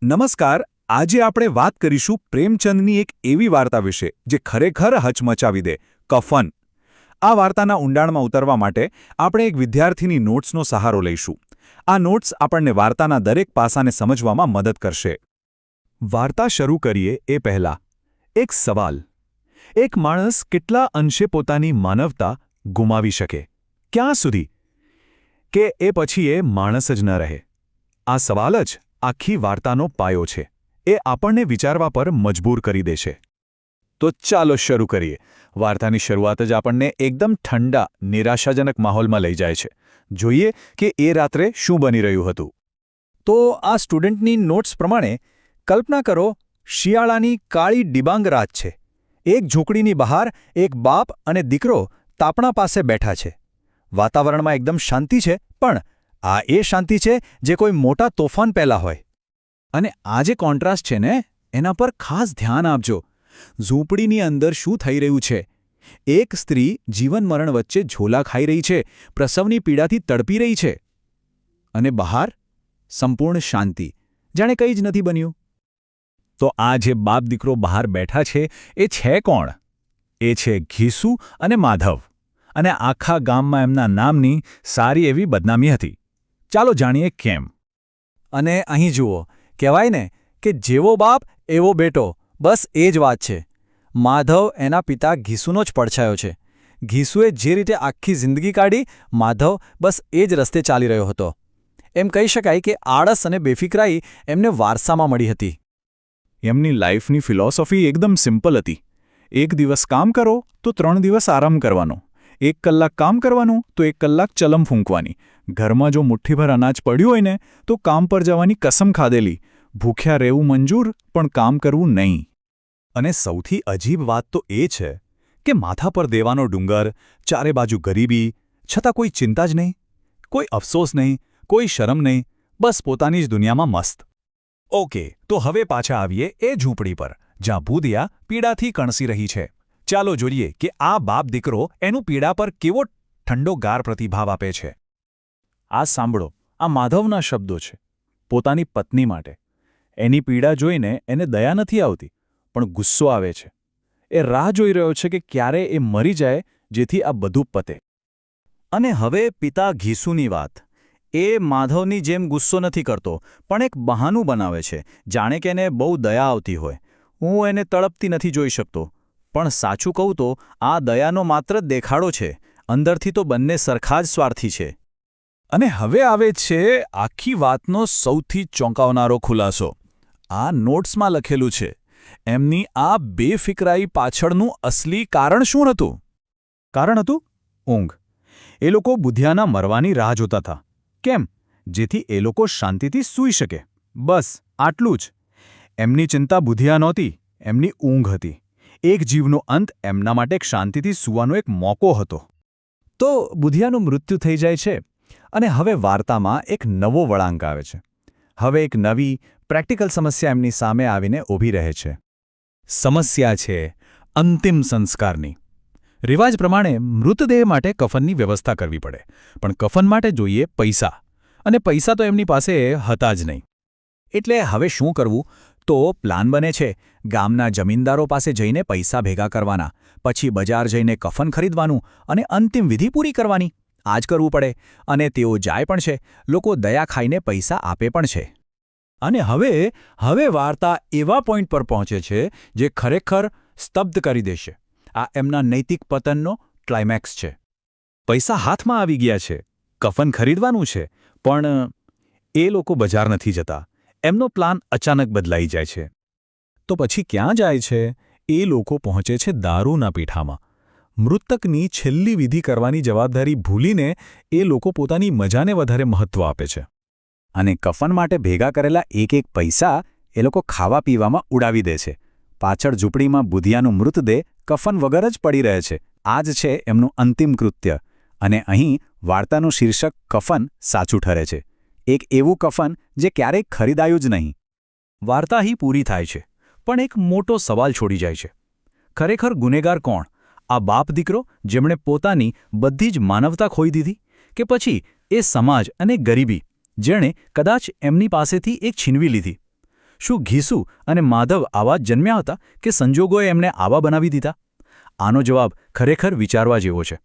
નમસ્કાર. આજે આપણે વાત કરીશું પ્રેમચંદની એક એવી વાર્તા વિશે જે ખરેખર હચમચાવી દે, કફન. આ વાર્તાના ઊંડાણમાં ઉતરવા માટે આપણે એક વિદ્યાર્થીની નોટ્સનો સહારો લઈશું. આ નોટ્સ આપણને વાર્તાના દરેક પાસાને સમજવામાં મદદ કરશે. વાર્તા શરૂ કરીએ એ પહેલાં એક સવાલ. એક માણસ કેટલા અંશે પોતાની માનવતા ગુમાવી શકે? ક્યાં સુધી? કે એ પછી એ માણસ જ ન રહે? આ સવાલ જ આખી વાર્તાનો પાયો છે. એ આપણને વિચારવા પર મજબૂર કરી દેશે. તો ચાલો શરૂ કરીએ. વાર્તાની શરૂઆત જ આપણને એકદમ ઠંડા, નિરાશાજનક માહોલમાં લઈ જાય છે. જોઈએ કે એ રાત્રે શું બની રહ્યું હતું. તો આ સ્ટુડન્ટની નોટ્સ પ્રમાણે કલ્પના કરો, શિયાળાની કાળી ડિબાંગ રાત છે. એક ઝૂંપડીની બહાર એક બાપ અને દીકરો તાપણા પાસે બેઠા છે. વાતાવરણમાં એકદમ શાંતિ છે, પણ આ એ શાંતિ છે જે કોઈ મોટા તોફાન પહેલાં હોય. અને આ જે કોન્ટ્રાસ્ટ છે ને, એના પર ખાસ ધ્યાન આપજો. ઝૂંપડીની અંદર શું થઈ રહ્યું છે? એક સ્ત્રી જીવન-મરણ વચ્ચે ઝોલા ખાઈ રહી છે, પ્રસવની પીડાથી તડપી રહી છે. અને બહાર સંપૂર્ણ શાંતિ, જાણે કંઈ જ નથી બન્યું. તો આ જે બાપ દીકરો બહાર બેઠા છે, એ છે કોણ? એ છે ઘીસુ અને માધવ. અને આખા ગામમાં એમના નામની સારી એવી બદનામી હતી. ચાલો જાણીએ કેમ. અને અહીં જુઓ, કહેવાય ને કે જેવો બાપ એવો બેટો, બસ એ જ વાત છે. માધવ એના પિતા ઘીસુનો જ પડછાયો છે. ઘીસુએ જે રીતે આખી જિંદગી કાઢી, માધવ બસ એ જ રસ્તે ચાલી રહ્યો હતો. એમ કહી શકાય કે આળસ અને બેફિકરાઈ એમને વારસામાં મળી હતી. એમની લાઈફની ફિલોસોફી એકદમ સિમ્પલ હતી. 1 દિવસ કામ કરો તો 3 દિવસ આરામ કરવાનો. 1 કલાક કામ કરવાનું તો 1 કલાક ચલમ ફૂંકવાની. ઘરમાં જો મુઠ્ઠીભર અનાજ પડ્યું હોય ને, તો કામ પર જવાની કસમ ખાધેલી. ભૂખ્યા રહેવું મંજૂર, પણ કામ કરવું નહીં. અને સૌથી અજીબ વાત તો એ છે કે માથા પર દેવાનો ડુંગર, ચારે બાજુ ગરીબી, છતાં કોઈ ચિંતા જ નહીં, કોઈ અફસોસ નહીં, કોઈ શરમ નહીં, બસ પોતાની જ દુનિયામાં મસ્ત. ઓકે, તો હવે પાછા આવીએ એ ઝૂંપડી પર, જ્યાં બુધિયા પીડાથી કણસી રહી છે. ચાલો જોઈએ કે આ બાપ દીકરો એનું પીડા પર કેવો ઠંડો ગાર પ્રતિભાવ આપે છે. આ સાંભળો, આ માધવના શબ્દો છે, પોતાની પત્ની માટે. એની પીડા જોઈને એને દયા નથી આવતી, પણ ગુસ્સો આવે છે. એ રાહ જોઈ રહ્યો છે કે ક્યારે એ મરી જાય, જેથી આ બધું પતે. અને હવે પિતા ઘીસુની વાત. એ માધવની જેમ ગુસ્સો નથી કરતો, પણ એક બહાનું બનાવે છે, જાણે કે એને બહુ દયા આવતી હોય. હું એને તડપતી નથી જોઈ શકતો. પણ સાચું કહું તો આ દયાનો માત્ર દેખાડો છે. અંદરથી તો બંને સરખા જ સ્વાર્થી છે. અને હવે આવે છે આખી વાતનો સૌથી ચોંકાવનારો ખુલાસો. આ નોટ્સમાં લખેલું છે. એમની આ બેફિકરાઈ પાછળનું અસલી કારણ શું હતું? કારણ હતું ઊંઘ. એ લોકો બુધિયાના મરવાની રાહ જોતા હતા. કેમ? જેથી એ લોકો શાંતિથી સૂઈ શકે. બસ આટલું જ. એમની ચિંતા બુધિયા નહોતી, એમની ઊંઘ હતી. એક જીવનો અંત એમના માટે શાંતિથી સૂવાનો એક મોકો હતો. તો બુધિયાનું મૃત્યુ થઈ જાય છે. અને હવે વાર્તામાં એક નવો વળાંક આવે છે. હવે એક નવી, પ્રેક્ટિકલ સમસ્યા એમની સામે આવીને ઊભી રહે છે. સમસ્યા છે અંતિમ સંસ્કારની. રિવાજ પ્રમાણે મૃતદેહ માટે કફનની વ્યવસ્થા કરવી પડે, પણ કફન માટે જોઈએ પૈસા. અને પૈસા તો એમની પાસે હતા જ નહીં. એટલે હવે શું કરવું? તો પ્લાન બને છે ગામના જમીનદારો પાસે જઈને પૈસા ભેગા કરવાના, પછી બજાર જઈને કફન ખરીદવાનું અને અંતિમ વિધિ પૂરી કરવાની. આ જ કરવું પડે. અને તેઓ જાય પણ છે. લોકો દયા ખાઈને પૈસા આપે પણ છે. અને હવે વાર્તા એવા પોઈન્ટ પર પહોંચે છે જે ખરેખર સ્તબ્ધ કરી દેશે. આ એમના નૈતિક પતનનો ક્લાઇમેક્સ છે. પૈસા હાથમાં આવી ગયા છે, કફન ખરીદવાનું છે, પણ એ લોકો બજાર નથી જતા. એમનો પ્લાન અચાનક બદલાઈ જાય છે. તો પછી ક્યાં જાય છે? એ લોકો પહોંચે છે દારૂના પીઠામાં. મૃતકની છેલ્લી વિધિ કરવાની જવાબદારી ભૂલીને એ લોકો પોતાની મજાને વધારે મહત્વ આપે છે. અને કફન માટે ભેગા કરેલા એક પૈસા એ લોકો ખાવા પીવામાં ઉડાવી દે છે. પાછળ ઝૂંપડીમાં બુધિયાનું મૃતદેહ કફન વગર જ પડી રહે છે. આ જ છે એમનું અંતિમ કૃત્ય. અને અહીં વાર્તાનું શીર્ષક કફન સાચું ઠરે છે. એક એવું કફન જે ક્યારેય ખરીદાયું જ નહીં. વાર્તા અહીં પૂરી થાય છે, પણ એક મોટો સવાલ છોડી જાય છે. ખરેખર ગુનેગાર કોણ? આ બાપ દીકરો જેમણે પોતાની બધી જ માનવતા ખોઈ દીધી, કે પછી એ સમાજ અને ગરીબી જેણે કદાચ એમની પાસેથી એક છીનવી લીધી? શું ઘીસુ અને માધવ આવા જ જન્મ્યા હતા કે સંજોગોએ એમને આવા બનાવી દીધા? આનો જવાબ ખરેખર વિચારવા જેવો છે.